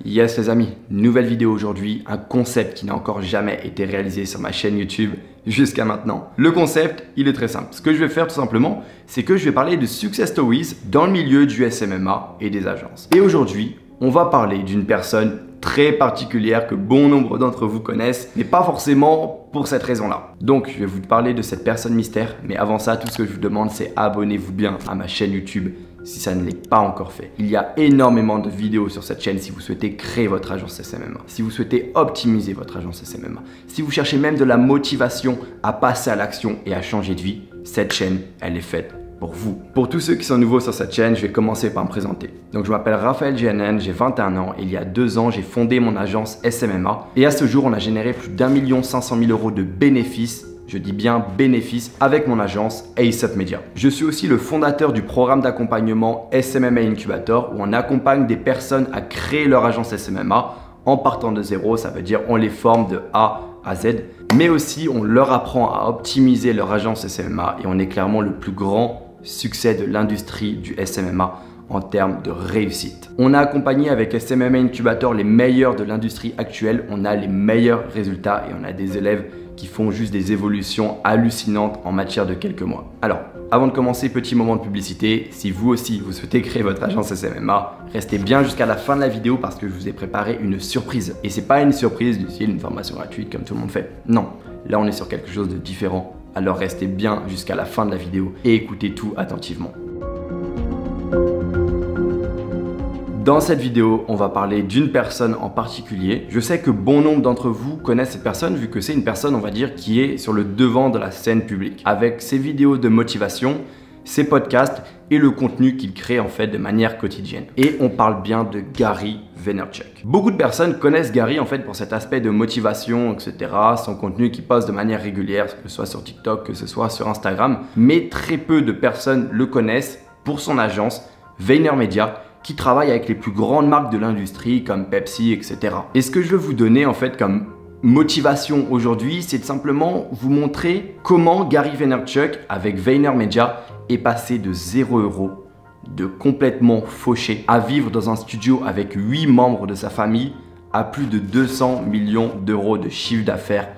Yes les amis, nouvelle vidéo aujourd'hui, un concept qui n'a encore jamais été réalisé sur ma chaîne YouTube jusqu'à maintenant. Le concept, il est très simple. Ce que je vais faire tout simplement, c'est que je vais parler de success stories dans le milieu du SMMA et des agences. Et aujourd'hui, on va parler d'une personne très particulière que bon nombre d'entre vous connaissent, mais pas forcément pour cette raison-là. Donc, je vais vous parler de cette personne mystère, mais avant ça, tout ce que je vous demande, c'est abonnez-vous bien à ma chaîne YouTube si ça ne l'est pas encore fait. Il y a énormément de vidéos sur cette chaîne si vous souhaitez créer votre agence SMMA, si vous souhaitez optimiser votre agence SMMA, si vous cherchez même de la motivation à passer à l'action et à changer de vie, cette chaîne, elle est faite pour vous. Pour tous ceux qui sont nouveaux sur cette chaîne, je vais commencer par me présenter. Donc je m'appelle Raphaël GNN, j'ai 21 ans et il y a 2 ans, j'ai fondé mon agence SMMA et à ce jour, on a généré plus d'1 500 000 € de bénéfices. Je dis bien bénéfices avec mon agence AceUp Media. Je suis aussi le fondateur du programme d'accompagnement SMMA Incubator où on accompagne des personnes à créer leur agence SMMA en partant de zéro. Ça veut dire on les forme de A à Z, mais aussi on leur apprend à optimiser leur agence SMMA et on est clairement le plus grand succès de l'industrie du SMMA en termes de réussite. On a accompagné avec SMMA Incubator les meilleurs de l'industrie actuelle. On a les meilleurs résultats et on a des élèves qui font juste des évolutions hallucinantes en matière de quelques mois. Alors, avant de commencer, petit moment de publicité. Si vous aussi, vous souhaitez créer votre agence SMMA, restez bien jusqu'à la fin de la vidéo parce que je vous ai préparé une surprise. Et c'est pas une surprise du style une formation gratuite comme tout le monde fait. Non, là on est sur quelque chose de différent. Alors restez bien jusqu'à la fin de la vidéo et écoutez tout attentivement. Dans cette vidéo, on va parler d'une personne en particulier. Je sais que bon nombre d'entre vous connaissent cette personne vu que c'est une personne, on va dire, qui est sur le devant de la scène publique. Avec ses vidéos de motivation, ses podcasts et le contenu qu'il crée en fait de manière quotidienne. Et on parle bien de Gary Vaynerchuk. Beaucoup de personnes connaissent Gary en fait pour cet aspect de motivation, etc. Son contenu qu'il poste de manière régulière, que ce soit sur TikTok, que ce soit sur Instagram. Mais très peu de personnes le connaissent pour son agence VaynerMedia, qui travaille avec les plus grandes marques de l'industrie comme Pepsi, etc. Et ce que je veux vous donner en fait comme motivation aujourd'hui, c'est de simplement vous montrer comment Gary Vaynerchuk avec VaynerMedia est passé de 0 €, de complètement fauché, à vivre dans un studio avec 8 membres de sa famille, à plus de 200 millions d'euros de chiffre d'affaires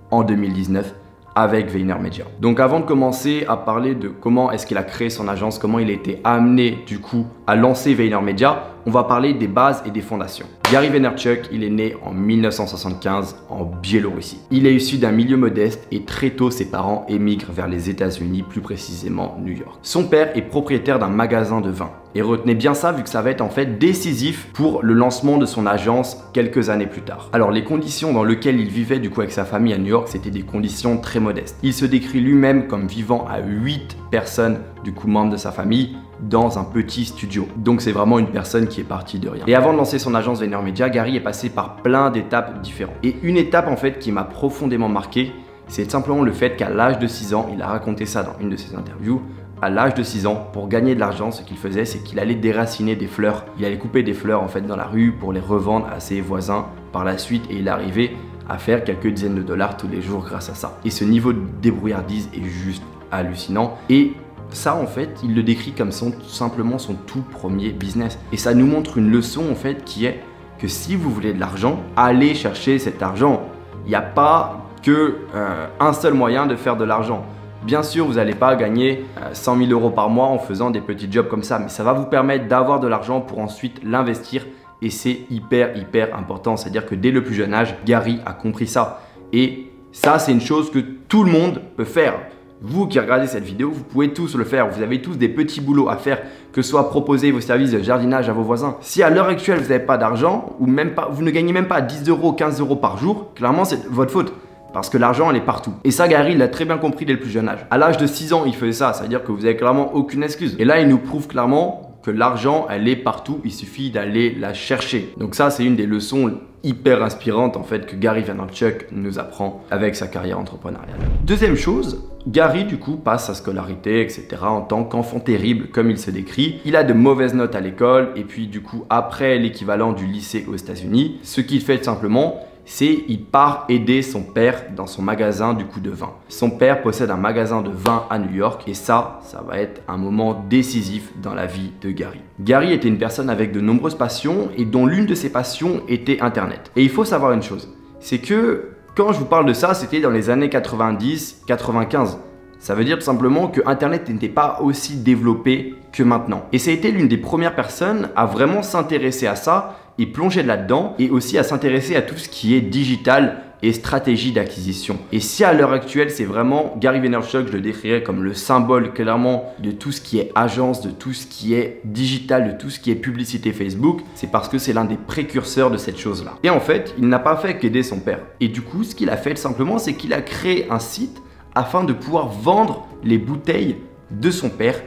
en 2019. Avec VaynerMedia. Donc avant de commencer à parler de comment est-ce qu'il a créé son agence, comment il a été amené du coup à lancer VaynerMedia, on va parler des bases et des fondations. Gary Vaynerchuk, il est né en 1975 en Biélorussie. Il est issu d'un milieu modeste et très tôt ses parents émigrent vers les États-Unis, plus précisément New York. Son père est propriétaire d'un magasin de vin. Et retenez bien ça vu que ça va être en fait décisif pour le lancement de son agence quelques années plus tard. Alors les conditions dans lesquelles il vivait du coup avec sa famille à New York, c'était des conditions très modestes. Il se décrit lui-même comme vivant à 8 personnes du coup membres de sa famille dans un petit studio. Donc c'est vraiment une personne qui est partie de rien. Et avant de lancer son agence VaynerMedia, Gary est passé par plein d'étapes différentes. Et une étape en fait qui m'a profondément marqué, c'est simplement le fait qu'à l'âge de 6 ans, il a raconté ça dans une de ses interviews, à l'âge de 6 ans, pour gagner de l'argent, ce qu'il faisait, c'est qu'il allait déraciner des fleurs. Il allait couper des fleurs en fait dans la rue pour les revendre à ses voisins par la suite et il arrivait à faire quelques dizaines de dollars tous les jours grâce à ça. Et ce niveau de débrouillardise est juste hallucinant. Et ça en fait, il le décrit comme simplement son tout premier business. Et ça nous montre une leçon en fait qui est que si vous voulez de l'argent, allez chercher cet argent. Il n'y a pas que un seul moyen de faire de l'argent. Bien sûr, vous n'allez pas gagner 100 000 € par mois en faisant des petits jobs comme ça, mais ça va vous permettre d'avoir de l'argent pour ensuite l'investir et c'est hyper important. C'est-à-dire que dès le plus jeune âge, Gary a compris ça. Et ça, c'est une chose que tout le monde peut faire. Vous qui regardez cette vidéo, vous pouvez tous le faire. Vous avez tous des petits boulots à faire, que ce soit proposer vos services de jardinage à vos voisins. Si à l'heure actuelle, vous n'avez pas d'argent ou même pas, vous ne gagnez même pas 10 €, 15 € par jour, clairement, c'est votre faute. Parce que l'argent, elle est partout. Et ça, Gary, il l'a très bien compris dès le plus jeune âge. À l'âge de 6 ans, il faisait ça. Ça veut dire que vous avez clairement aucune excuse. Et là, il nous prouve clairement que l'argent, elle est partout. Il suffit d'aller la chercher. Donc ça, c'est une des leçons hyper inspirantes en fait que Gary Vaynerchuk nous apprend avec sa carrière entrepreneuriale. Deuxième chose, Gary du coup passe sa scolarité, etc. en tant qu'enfant terrible comme il se décrit. Il a de mauvaises notes à l'école et puis du coup après l'équivalent du lycée aux États-Unis, ce qu'il fait simplement, c'est il part aider son père dans son magasin du coup de vin. Son père possède un magasin de vin à New York et ça va être un moment décisif dans la vie de Gary. Gary était une personne avec de nombreuses passions et dont l'une de ses passions était Internet. Et il faut savoir une chose, c'est que quand je vous parle de ça, c'était dans les années 90-95. Ça veut dire tout simplement que Internet n'était pas aussi développé que maintenant. Et ça a été l'une des premières personnes à vraiment s'intéresser à ça et plonger là-dedans et aussi à s'intéresser à tout ce qui est digital et stratégie d'acquisition. Et si à l'heure actuelle, c'est vraiment Gary Vaynerchuk, je le décrirais comme le symbole clairement de tout ce qui est agence, de tout ce qui est digital, de tout ce qui est publicité Facebook, c'est parce que c'est l'un des précurseurs de cette chose-là. Et en fait, il n'a pas fait qu'aider son père. Et du coup, ce qu'il a fait simplement, c'est qu'il a créé un site afin de pouvoir vendre les bouteilles de son père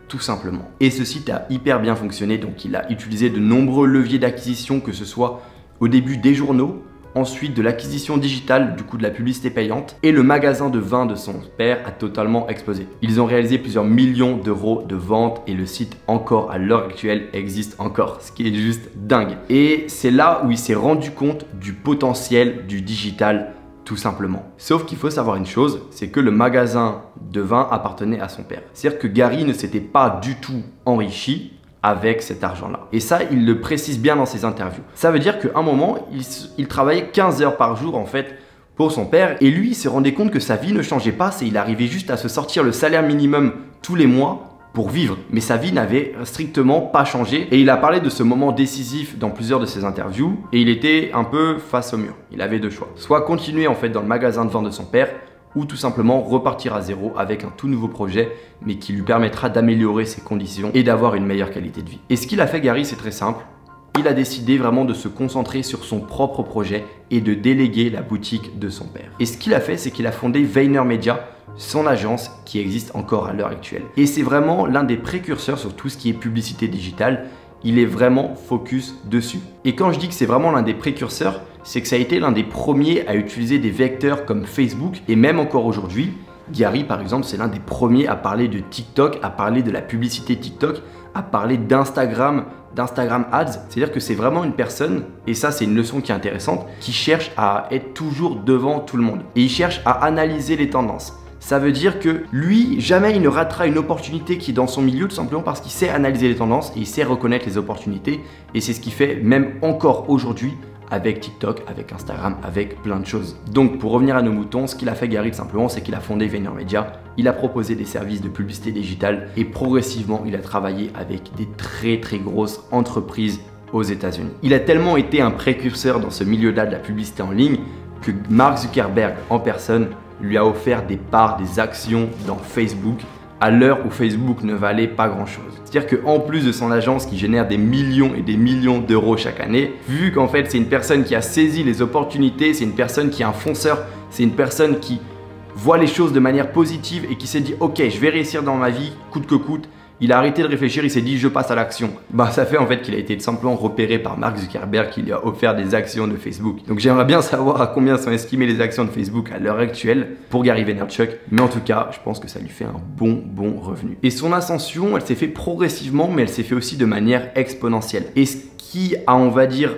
tout simplement. Et ce site a hyper bien fonctionné, donc il a utilisé de nombreux leviers d'acquisition, que ce soit au début des journaux, ensuite de l'acquisition digitale, du coup de la publicité payante, et le magasin de vin de son père a totalement explosé. Ils ont réalisé plusieurs millions d'euros de ventes et le site encore à l'heure actuelle existe encore, ce qui est juste dingue. Et c'est là où il s'est rendu compte du potentiel du digital tout simplement. Sauf qu'il faut savoir une chose, c'est que le magasin de vin appartenait à son père. C'est-à-dire que Gary ne s'était pas du tout enrichi avec cet argent-là. Et ça, il le précise bien dans ses interviews. Ça veut dire qu'à un moment, il travaillait 15 heures par jour en fait pour son père et lui, il se rendait compte que sa vie ne changeait pas, c'est il arrivait juste à se sortir le salaire minimum tous les mois pour vivre, mais sa vie n'avait strictement pas changé et il a parlé de ce moment décisif dans plusieurs de ses interviews et il était un peu face au mur. Il avait deux choix, soit continuer en fait dans le magasin de vin de son père ou tout simplement repartir à zéro avec un tout nouveau projet mais qui lui permettra d'améliorer ses conditions et d'avoir une meilleure qualité de vie. Et ce qu'il a fait Gary, c'est très simple. Il a décidé vraiment de se concentrer sur son propre projet et de déléguer la boutique de son père. Et ce qu'il a fait, c'est qu'il a fondé VaynerMedia, son agence qui existe encore à l'heure actuelle. Et c'est vraiment l'un des précurseurs sur tout ce qui est publicité digitale. Il est vraiment focus dessus. Et quand je dis que c'est vraiment l'un des précurseurs, c'est que ça a été l'un des premiers à utiliser des vecteurs comme Facebook et même encore aujourd'hui. Gary par exemple, c'est l'un des premiers à parler de TikTok, à parler de la publicité TikTok, à parler d'Instagram Ads. C'est-à-dire que c'est vraiment une personne, et ça c'est une leçon qui est intéressante, qui cherche à être toujours devant tout le monde. Et il cherche à analyser les tendances. Ça veut dire que lui, jamais il ne ratera une opportunité qui est dans son milieu, tout simplement parce qu'il sait analyser les tendances et il sait reconnaître les opportunités. Et c'est ce qu'il fait même encore aujourd'hui avec TikTok, avec Instagram, avec plein de choses. Donc pour revenir à nos moutons, ce qu'il a fait Gary tout simplement, c'est qu'il a fondé VaynerMedia. Il a proposé des services de publicité digitale et progressivement, il a travaillé avec des très grosses entreprises aux États-Unis. Il a tellement été un précurseur dans ce milieu-là de la publicité en ligne que Mark Zuckerberg en personne lui a offert des parts, des actions dans Facebook à l'heure où Facebook ne valait pas grand-chose. C'est-à-dire qu'en plus de son agence qui génère des millions et des millions d'euros chaque année, vu qu'en fait c'est une personne qui a saisi les opportunités, c'est une personne qui est un fonceur, c'est une personne qui voit les choses de manière positive et qui s'est dit « Ok, je vais réussir dans ma vie, coûte que coûte », il a arrêté de réfléchir, il s'est dit je passe à l'action. Bah ça fait en fait qu'il a été simplement repéré par Mark Zuckerberg qui lui a offert des actions de Facebook. Donc j'aimerais bien savoir à combien sont estimées les actions de Facebook à l'heure actuelle pour Gary Vaynerchuk. Mais en tout cas, je pense que ça lui fait un bon revenu. Et son ascension, elle s'est fait progressivement, mais elle s'est fait aussi de manière exponentielle. Et ce qui a, on va dire,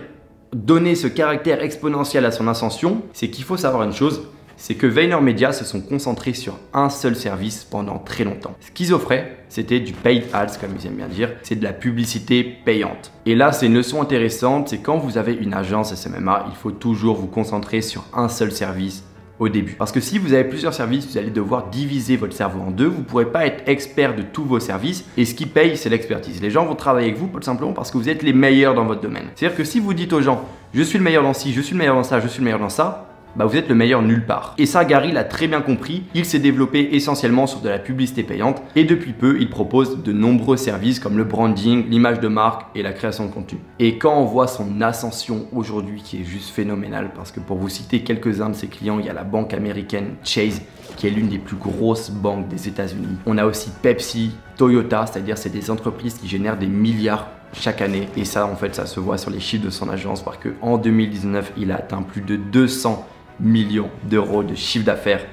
donné ce caractère exponentiel à son ascension, c'est qu'il faut savoir une chose, c'est que VaynerMedia se sont concentrés sur un seul service pendant très longtemps. Ce qu'ils offraient, c'était du paid ads, comme ils aiment bien dire, c'est de la publicité payante. Et là, c'est une leçon intéressante, c'est quand vous avez une agence SMMA, il faut toujours vous concentrer sur un seul service au début. Parce que si vous avez plusieurs services, vous allez devoir diviser votre cerveau en deux, vous ne pourrez pas être expert de tous vos services et ce qui paye, c'est l'expertise. Les gens vont travailler avec vous tout simplement parce que vous êtes les meilleurs dans votre domaine. C'est-à-dire que si vous dites aux gens, je suis le meilleur dans ci, je suis le meilleur dans ça, je suis le meilleur dans ça, bah vous êtes le meilleur nulle part. Et ça, Gary l'a très bien compris. Il s'est développé essentiellement sur de la publicité payante et depuis peu, il propose de nombreux services comme le branding, l'image de marque et la création de contenu. Et quand on voit son ascension aujourd'hui qui est juste phénoménale, parce que pour vous citer quelques-uns de ses clients, il y a la banque américaine Chase qui est l'une des plus grosses banques des États-Unis. On a aussi Pepsi, Toyota, c'est-à-dire c'est des entreprises qui génèrent des milliards chaque année. Et ça, en fait, ça se voit sur les chiffres de son agence parce qu'en 2019, il a atteint plus de 200 millions d'euros de chiffre d'affaires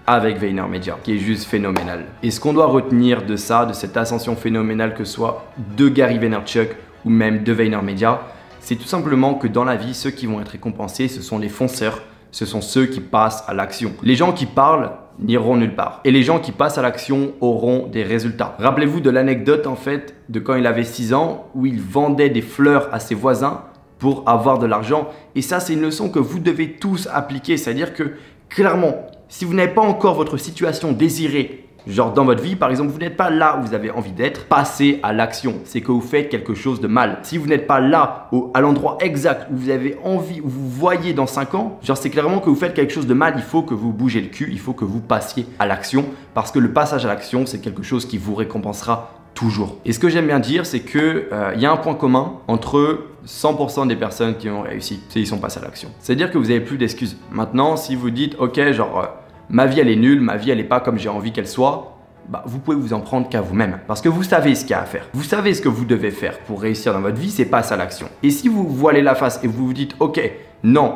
avec VaynerMedia, qui est juste phénoménal. Et ce qu'on doit retenir de ça, de cette ascension phénoménale que ce soit de Gary Vaynerchuk ou même de VaynerMedia, c'est tout simplement que dans la vie, ceux qui vont être récompensés, ce sont les fonceurs, ce sont ceux qui passent à l'action. Les gens qui parlent n'iront nulle part. Et les gens qui passent à l'action auront des résultats. Rappelez-vous de l'anecdote en fait de quand il avait 6 ans où il vendait des fleurs à ses voisins pour avoir de l'argent. Et ça, c'est une leçon que vous devez tous appliquer. C'est-à-dire que clairement, si vous n'avez pas encore votre situation désirée, genre dans votre vie, par exemple, vous n'êtes pas là où vous avez envie d'être, passez à l'action. C'est que vous faites quelque chose de mal. Si vous n'êtes pas là, à l'endroit exact où vous avez envie, où vous voyez dans 5 ans, genre c'est clairement que vous faites quelque chose de mal, il faut que vous bougez le cul, il faut que vous passiez à l'action parce que le passage à l'action, c'est quelque chose qui vous récompensera toujours. Et ce que j'aime bien dire, c'est qu'il y a un point commun entre 100% des personnes qui ont réussi, c'est qu'ils sont passés à l'action. C'est-à-dire que vous n'avez plus d'excuses. Maintenant, si vous dites, ok, genre... ma vie elle est nulle, ma vie elle n'est pas comme j'ai envie qu'elle soit, bah, vous pouvez vous en prendre qu'à vous-même. Parce que vous savez ce qu'il y a à faire. Vous savez ce que vous devez faire pour réussir dans votre vie, c'est passer à l'action. Et si vous voilez la face et vous vous dites, ok, non,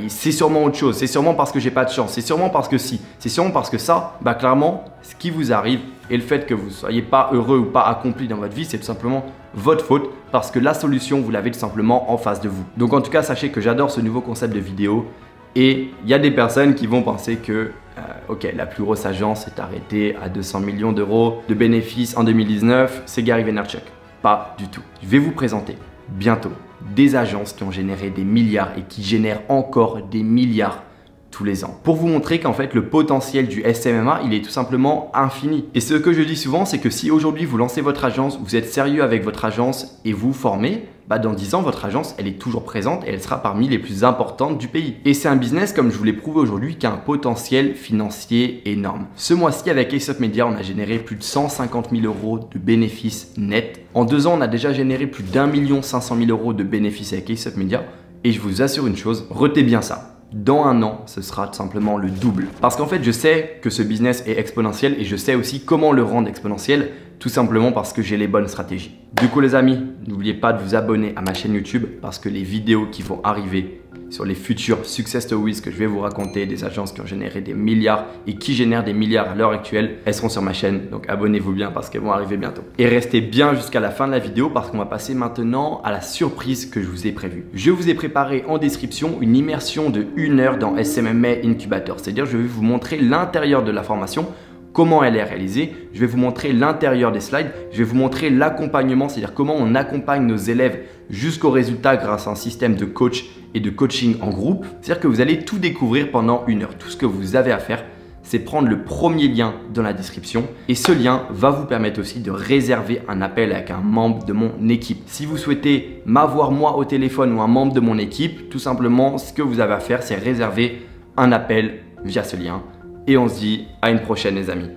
c'est sûrement autre chose, c'est sûrement parce que j'ai pas de chance, c'est sûrement parce que si, c'est sûrement parce que ça, bah clairement, ce qui vous arrive et le fait que vous ne soyez pas heureux ou pas accompli dans votre vie, c'est tout simplement votre faute parce que la solution, vous l'avez tout simplement en face de vous. Donc en tout cas, sachez que j'adore ce nouveau concept de vidéo. Et il y a des personnes qui vont penser que ok, la plus grosse agence est arrêtée à 200 millions d'euros de bénéfices en 2019, c'est Gary Vaynerchuk. Pas du tout. Je vais vous présenter bientôt des agences qui ont généré des milliards et qui génèrent encore des milliards tous les ans. Pour vous montrer qu'en fait le potentiel du SMMA, il est tout simplement infini. Et ce que je dis souvent, c'est que si aujourd'hui vous lancez votre agence, vous êtes sérieux avec votre agence et vous formez, bah dans 10 ans, votre agence, elle est toujours présente et elle sera parmi les plus importantes du pays. Et c'est un business, comme je vous l'ai prouvé aujourd'hui, qui a un potentiel financier énorme. Ce mois-ci, avec Ace Media, on a généré plus de 150 000 euros de bénéfices nets. En 2 ans, on a déjà généré plus d'1 500 000 euros de bénéfices avec Ace Media. Et je vous assure une chose, retenez bien ça. Dans 1 an, ce sera tout simplement le double. Parce qu'en fait, je sais que ce business est exponentiel et je sais aussi comment le rendre exponentiel, tout simplement parce que j'ai les bonnes stratégies. Du coup les amis, n'oubliez pas de vous abonner à ma chaîne YouTube parce que les vidéos qui vont arriver sur les futurs success stories que je vais vous raconter, des agences qui ont généré des milliards et qui génèrent des milliards à l'heure actuelle, elles seront sur ma chaîne. Donc abonnez-vous bien parce qu'elles vont arriver bientôt. Et restez bien jusqu'à la fin de la vidéo parce qu'on va passer maintenant à la surprise que je vous ai prévue. Je vous ai préparé en description une immersion de 1 heure dans SMMA Incubator. C'est-à-dire je vais vous montrer l'intérieur de la formation, comment elle est réalisée, je vais vous montrer l'intérieur des slides, je vais vous montrer l'accompagnement, c'est-à-dire comment on accompagne nos élèves jusqu'au résultat grâce à un système de coach et de coaching en groupe. C'est-à-dire que vous allez tout découvrir pendant 1 heure. Tout ce que vous avez à faire, c'est prendre le premier lien dans la description et ce lien va vous permettre aussi de réserver un appel avec un membre de mon équipe. Si vous souhaitez m'avoir moi au téléphone ou un membre de mon équipe, tout simplement, ce que vous avez à faire, c'est réserver un appel via ce lien. Et on se dit à une prochaine les amis.